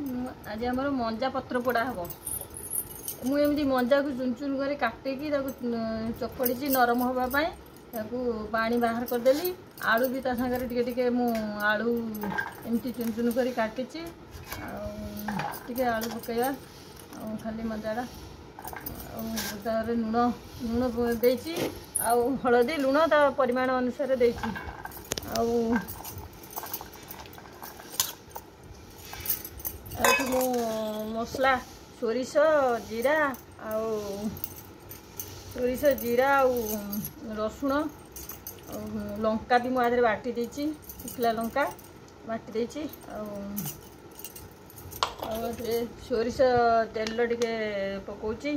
आज आमर मंजा पत्र पोड़ा हम मुझे मंजा को चुन चुन कर काटिकी चकड़ी नरम हाँपाई पानी बाहर करदेली आलू भी सागर टे आलू एमती चुन चुन कर काटी आलू पकईवा खाली मंजाटा लुण लुण देची हलदी लुण ता परिमाण अनुसार देची मु मसला सोरिष जीरा सोरिष जीरा रसुण लंका भी मुझे बाटी देची शुखला लंका बाटी देची सोरिष तेल टिके पकाउची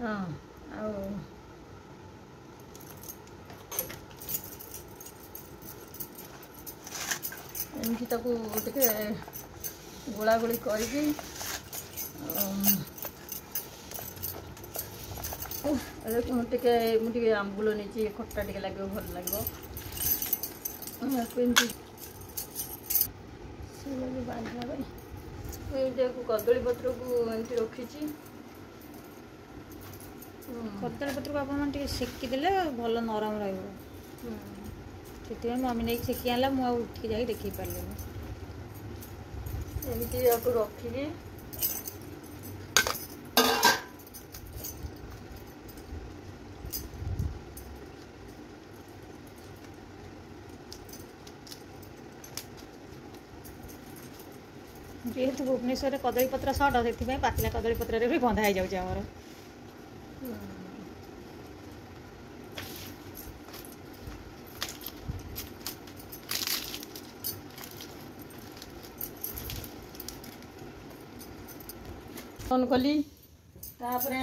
हाँ एमती टे गोला गोली करके टे आंबुल नहीं खट्टा टे लगे भल लगे बांधा कदली पत्र को एमती रखी कदली पत्र को आप सेकिदेले भल नरम रही मम्मी नहीं सेकी आना मुझे उठिक जा देख पारे एमती रखिकी जेहेतु भुवनेश्वर कदली पत्र सर्ट से पाचिला कदली पत्र भी बंधा हो जाए ऑन कली तावड़ा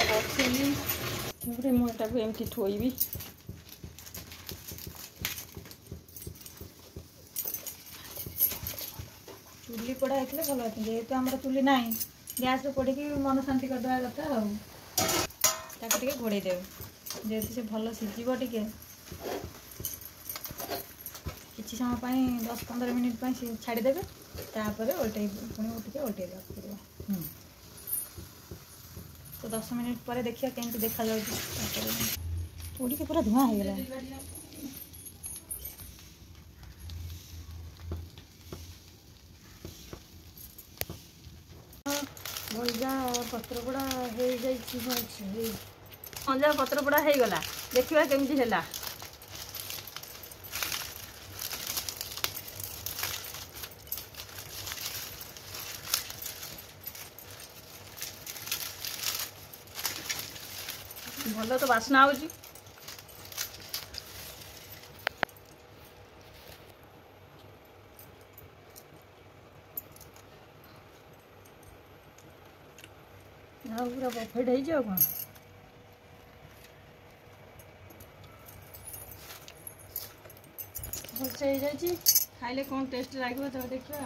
बसली मुटा को एमती थोइबी चुली पड़ा होता भल होता जेहेतु आम चुली ना गैस पड़ी मन शांति करदे कथा टे घोड़े देव जेहेतु से भल सीझ टे कि समय 10-15 मिनिट छाड़देवे तापर ओल्टे पुणी टे ओल्टे पड़ो तो 10 मिनिट पर देखिए कहीं देखा उड़ी के पूरा धुआं हो गला मंजा पत्र पोड़ा मंजा पत्र पोड़ा हो गला देखा केमती है भल तो बास्ना हो पूरा परफेक्ट हो जाओ कौन भलसे हो जाए खाइले कौन टेस्ट लगे तो देखिए।